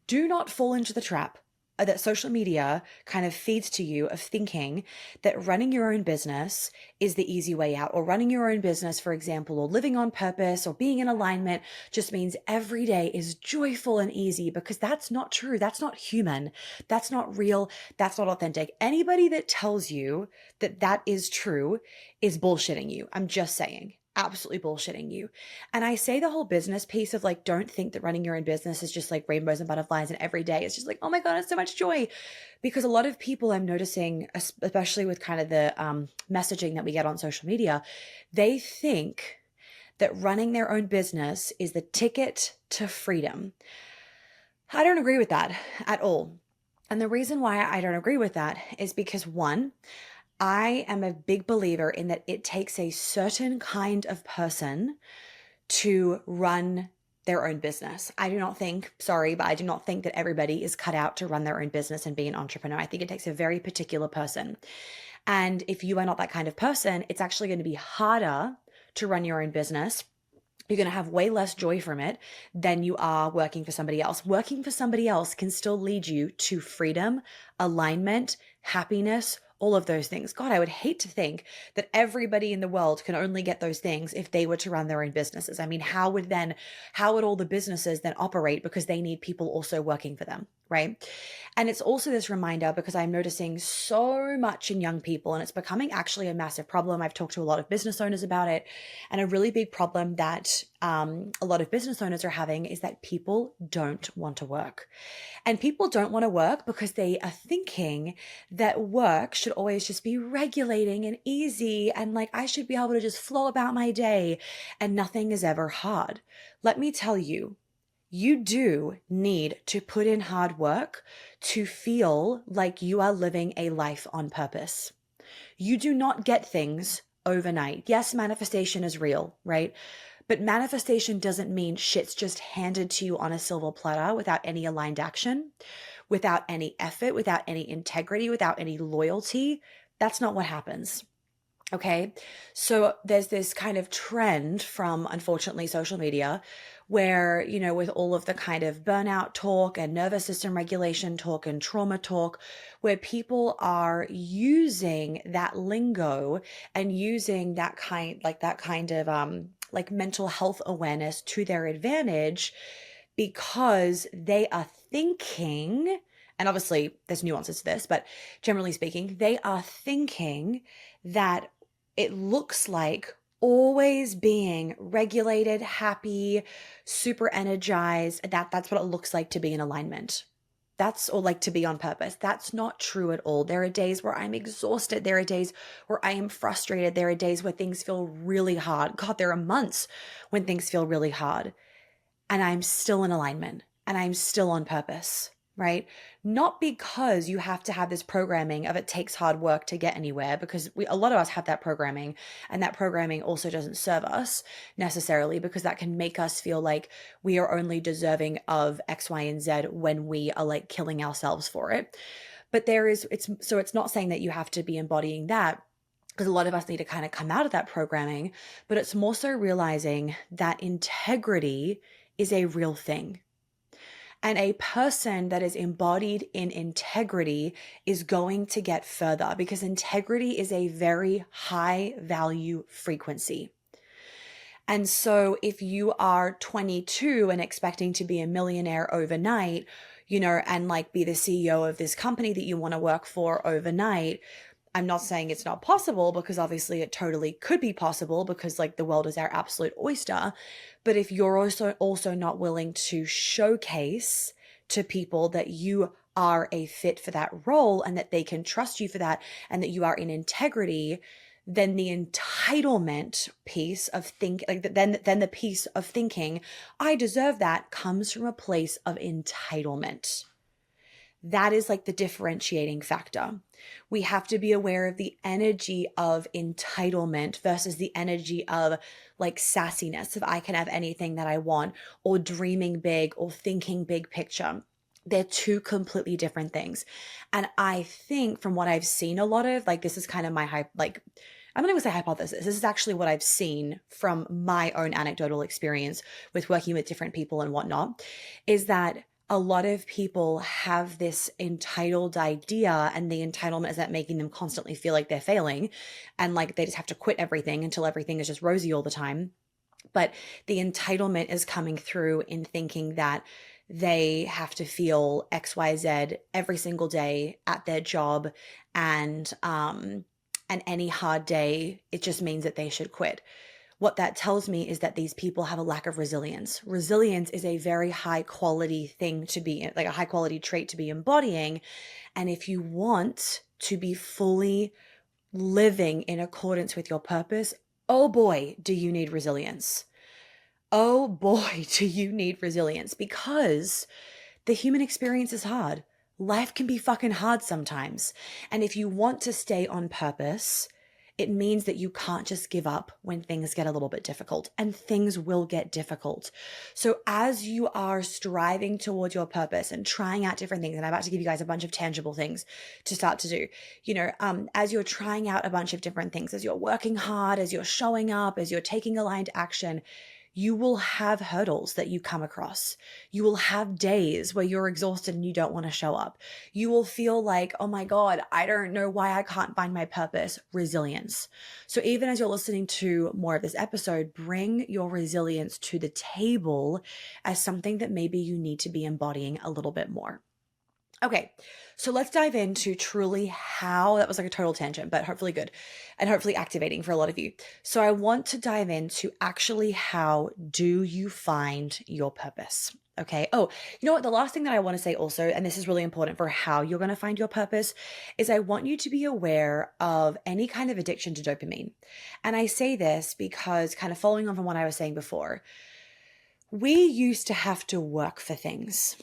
Do not fall into the trap that social media kind of feeds to you of thinking that running your own business is the easy way out, or running your own business, for example, or living on purpose or being in alignment just means every day is joyful and easy, because that's not true. That's not human. That's not real. That's not authentic. Anybody that tells you that that is true is bullshitting you. I'm just saying. Absolutely bullshitting you. And I say the whole business piece of like, don't think that running your own business is just like rainbows and butterflies and every day it's just like, oh my God, it's so much joy. Because a lot of people I'm noticing, especially with kind of the messaging that we get on social media, they think that running their own business is the ticket to freedom. I don't agree with that at all. And the reason why I don't agree with that is because, one, I am a big believer in that it takes a certain kind of person to run their own business. I do not think, sorry, but I do not think that everybody is cut out to run their own business and be an entrepreneur. I think it takes a very particular person. And if you are not that kind of person, it's actually going to be harder to run your own business. You're going to have way less joy from it than you are working for somebody else. Working for somebody else can still lead you to freedom, alignment, happiness, all of those things. God, I would hate to think that everybody in the world can only get those things if they were to run their own businesses. I mean, how would all the businesses then operate, because they need people also working for them, right? And it's also this reminder, because I'm noticing so much in young people, and it's becoming actually a massive problem. I've talked to a lot of business owners about it, and a really big problem that a lot of business owners are having is that people don't want to work. And people don't want to work because they are thinking that work should always just be regulating and easy, and like I should be able to just flow about my day and nothing is ever hard. Let me tell you, you do need to put in hard work to feel like you are living a life on purpose. You do not get things overnight. Yes, manifestation is real, right? But manifestation doesn't mean shit's just handed to you on a silver platter without any aligned action, without any effort, without any integrity, without any loyalty. That's not what happens. Okay. So there's this kind of trend from, unfortunately, social media where, with all of the kind of burnout talk and nervous system regulation talk and trauma talk, where people are using that lingo and using that kind of like mental health awareness to their advantage, because they are thinking, and obviously there's nuances to this, but generally speaking, they are thinking that it looks like always being regulated, happy, super energized. That's what it looks like to be in alignment. Or like to be on purpose. That's not true at all. There are days where I'm exhausted. There are days where I am frustrated. There are days where things feel really hard. God, there are months when things feel really hard. And I'm still in alignment and I'm still on purpose, right? Not because you have to have this programming of it takes hard work to get anywhere, because a lot of us have that programming, and that programming also doesn't serve us necessarily, because that can make us feel like we are only deserving of X, Y, and Z when we are like killing ourselves for it. But it's not saying that you have to be embodying that, because a lot of us need to kind of come out of that programming, but it's more so realizing that integrity is a real thing. And a person that is embodied in integrity is going to get further, because integrity is a very high value frequency. And so if you are 22 and expecting to be a millionaire overnight, and like be the CEO of this company that you want to work for overnight, I'm not saying it's not possible, because obviously it totally could be possible, because like the world is our absolute oyster. But if you're also not willing to showcase to people that you are a fit for that role and that they can trust you for that and that you are in integrity, then the entitlement piece of then the piece of thinking, I deserve that, comes from a place of entitlement. That is like the differentiating factor. We have to be aware of the energy of entitlement versus the energy of like sassiness, if I can have anything that I want, or dreaming big or thinking big picture. They're two completely different things. And I think from what I've seen a lot of, like, this is kind of my I'm not even say hypothesis. This is actually what I've seen from my own anecdotal experience with working with different people and whatnot, is that a lot of people have this entitled idea, and the entitlement is that making them constantly feel like they're failing and like they just have to quit everything until everything is just rosy all the time. But the entitlement is coming through in thinking that they have to feel XYZ every single day at their job, and any hard day, it just means that they should quit. What that tells me is that these people have a lack of resilience. Resilience is a very high quality thing to be, like a high quality trait to be embodying. And if you want to be fully living in accordance with your purpose, oh boy, do you need resilience. Oh boy, do you need resilience, because the human experience is hard. Life can be fucking hard sometimes. And if you want to stay on purpose, it means that you can't just give up when things get a little bit difficult, and things will get difficult. So as you are striving towards your purpose and trying out different things, and I'm about to give you guys a bunch of tangible things to start to do, as you're trying out a bunch of different things, as you're working hard, as you're showing up, as you're taking aligned action, you will have hurdles that you come across. You will have days where you're exhausted and you don't want to show up. You will feel like, oh my God, I don't know why I can't find my purpose. Resilience. So even as you're listening to more of this episode, bring your resilience to the table as something that maybe you need to be embodying a little bit more. Okay, so let's dive into truly how, that was like a total tangent, but hopefully good and hopefully activating for a lot of you. So I want to dive into actually how do you find your purpose? Okay. Oh, you know what? The last thing that I want to say also, and this is really important for how you're going to find your purpose, is I want you to be aware of any kind of addiction to dopamine. And I say this because, kind of following on from what I was saying before, we used to have to work for things,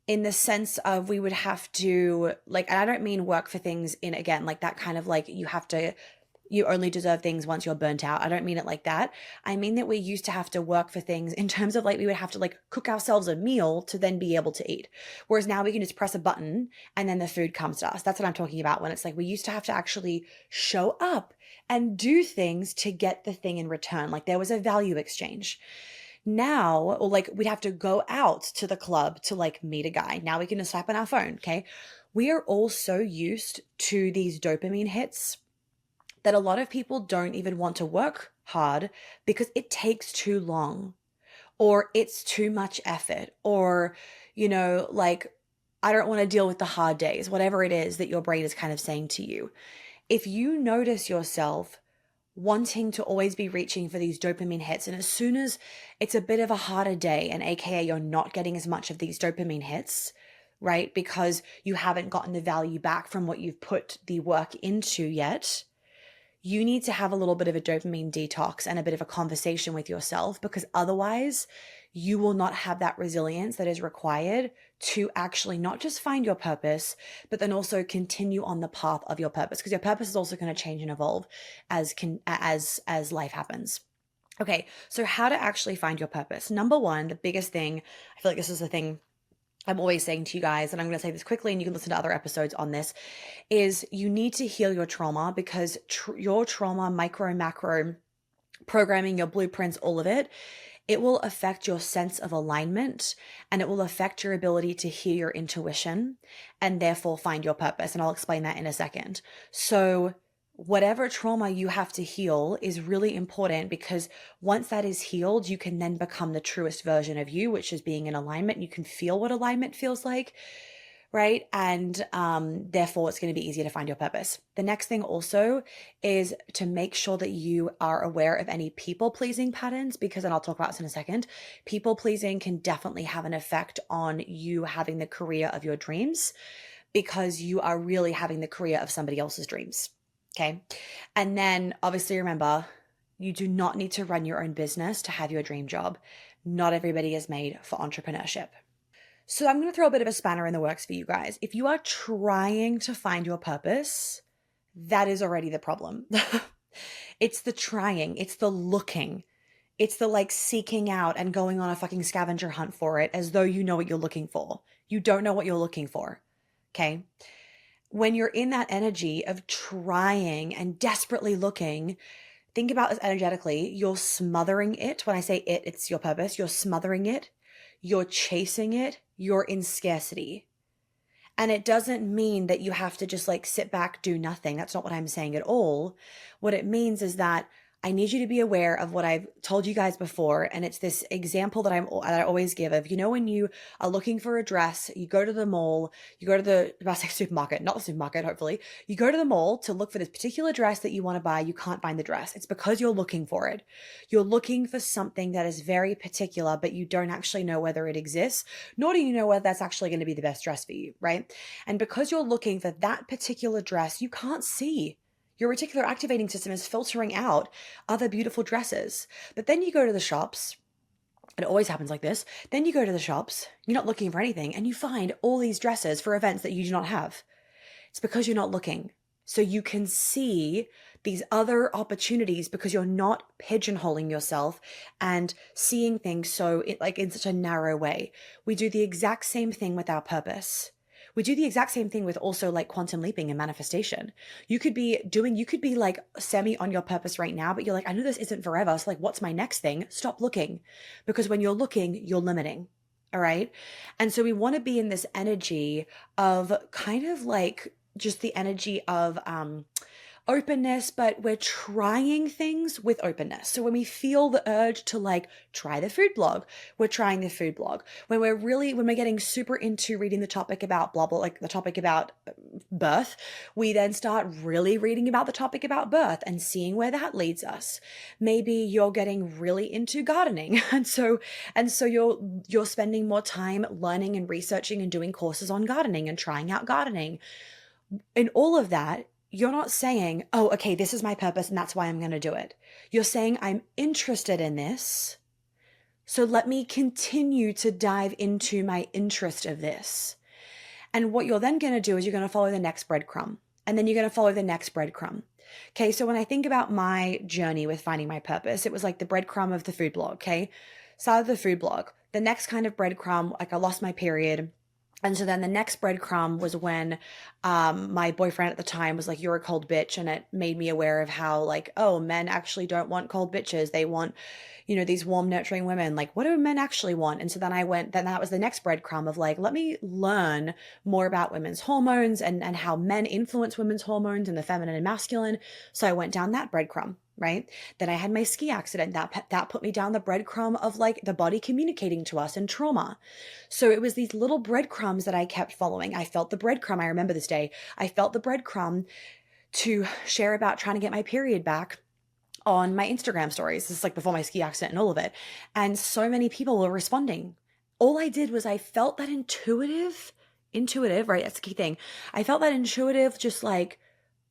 in the sense of we would have to, like, and I don't mean work for things in, again, like that kind of like you only deserve things once you're burnt out. I don't mean it like that. I mean that we used to have to work for things in terms of like we would have to like cook ourselves a meal to then be able to eat. Whereas now we can just press a button and then the food comes to us. That's what I'm talking about when it's like we used to have to actually show up and do things to get the thing in return. Like there was a value exchange. Now, or like we'd have to go out to the club to like meet a guy. Now we can just slap on our phone. Okay. We are all so used to these dopamine hits that a lot of people don't even want to work hard because it takes too long, or it's too much effort, or, like, I don't want to deal with the hard days, whatever it is that your brain is kind of saying to you. If you notice yourself wanting to always be reaching for these dopamine hits, and as soon as it's a bit of a harder day, and AKA you're not getting as much of these dopamine hits, right? Because you haven't gotten the value back from what you've put the work into yet, you need to have a little bit of a dopamine detox and a bit of a conversation with yourself, because otherwise you will not have that resilience that is required to actually not just find your purpose, but then also continue on the path of your purpose, because your purpose is also going to change and evolve as life happens. Okay, so how to actually find your purpose. Number one, the biggest thing, I feel like this is the thing I'm always saying to you guys, and I'm going to say this quickly and you can listen to other episodes on this, is you need to heal your trauma, because your trauma, micro, macro, programming, your blueprints, all of it, it will affect your sense of alignment, and it will affect your ability to hear your intuition and therefore find your purpose. And I'll explain that in a second. So whatever trauma you have to heal is really important, because once that is healed, you can then become the truest version of you, which is being in alignment. You can feel what alignment feels like, right? And therefore, it's going to be easier to find your purpose. The next thing also is to make sure that you are aware of any people-pleasing patterns, because, and I'll talk about this in a second, people-pleasing can definitely have an effect on you having the career of your dreams, because you are really having the career of somebody else's dreams. Okay. And then obviously remember, you do not need to run your own business to have your dream job. Not everybody is made for entrepreneurship. So I'm going to throw a bit of a spanner in the works for you guys. If you are trying to find your purpose, that is already the problem. It's the trying, it's the looking, it's the like seeking out and going on a fucking scavenger hunt for it as though you know what you're looking for. You don't know what you're looking for. Okay. When you're in that energy of trying and desperately looking, think about this energetically. You're smothering it. When I say it, it's your purpose. You're smothering it. You're chasing it. you're in scarcity. And it doesn't mean that you have to just like sit back, do nothing. That's not what I'm saying at all. What it means is that I need you to be aware of what I've told you guys before. And it's this example that I always give of, when you are looking for a dress, you go to the mall, you go to the, I say supermarket, not the supermarket, hopefully. You go to the mall to look for this particular dress that you want to buy. You can't find the dress. It's because you're looking for it. You're looking for something that is very particular, but you don't actually know whether it exists, nor do you know whether that's actually going to be the best dress for you, right? And because you're looking for that particular dress, you can't see. Your reticular activating system is filtering out other beautiful dresses. But then you go to the shops, it always happens like this. Then you go to the shops, you're not looking for anything, and you find all these dresses for events that you do not have. It's because you're not looking. So you can see these other opportunities because you're not pigeonholing yourself and seeing things in such a narrow way. We do the exact same thing with our purpose. We do the exact same thing with also like quantum leaping and manifestation. You could be like semi on your purpose right now, but you're like, I know this isn't forever. So like, what's my next thing? Stop looking. Because when you're looking, you're limiting. All right. And so we want to be in this energy of kind of like just the energy of, openness, but we're trying things with openness. So when we feel the urge to like try the food blog, we're trying the food blog. When we're getting super into reading the topic about blah, blah, like the topic about birth, we then start really reading about the topic about birth and seeing where that leads us. Maybe you're getting really into gardening. And so you're spending more time learning and researching and doing courses on gardening and trying out gardening. In all of that, you're not saying, oh, okay, this is my purpose and that's why I'm going to do it. You're saying, I'm interested in this. So let me continue to dive into my interest of this. And what you're then going to do is you're going to follow the next breadcrumb. And then you're going to follow the next breadcrumb. Okay, so when I think about my journey with finding my purpose, it was like the breadcrumb of the food blog, okay? Started the food blog. The next kind of breadcrumb, like I lost my period. And so then the next breadcrumb was when my boyfriend at the time was like, you're a cold bitch. And it made me aware of how like, oh, men actually don't want cold bitches. They want, these warm, nurturing women. Like, what do men actually want? And so then then that was the next breadcrumb of like, let me learn more about women's hormones and how men influence women's hormones and the feminine and masculine. So I went down that breadcrumb. Right? Then I had my ski accident. That put me down the breadcrumb of like the body communicating to us and trauma. So it was these little breadcrumbs that I kept following. I felt the breadcrumb. I remember this day. I felt the breadcrumb to share about trying to get my period back on my Instagram stories. This is like before my ski accident and all of it. And so many people were responding. All I did was I felt that intuitive, right? That's the key thing. I felt that intuitive, just like,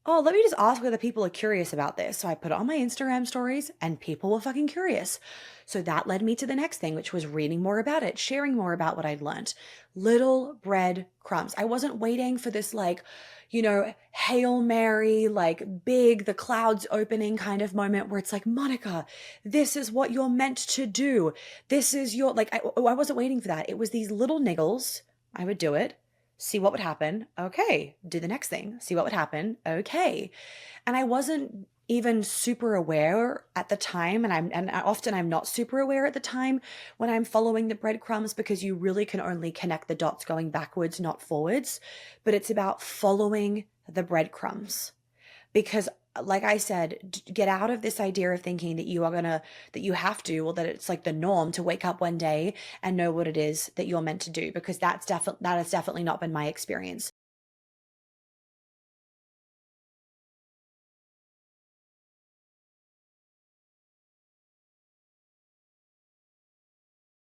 oh, let me just ask whether people are curious about this. So I put it on my Instagram stories and people were fucking curious. So that led me to the next thing, which was reading more about it, sharing more about what I'd learned. Little bread crumbs. I wasn't waiting for this like, Hail Mary, like big, the clouds opening kind of moment where it's like, Monica, this is what you're meant to do. This is your, like, I wasn't waiting for that. It was these little niggles. I would do it. See what would happen. Okay. Do the next thing. See what would happen. Okay. And I wasn't even super aware at the time. And often I'm not super aware at the time when I'm following the breadcrumbs because you really can only connect the dots going backwards, not forwards. But it's about following the breadcrumbs because like I said, get out of this idea of thinking that that you have to, or that it's like the norm to wake up one day and know what it is that you're meant to do, because that has definitely not been my experience.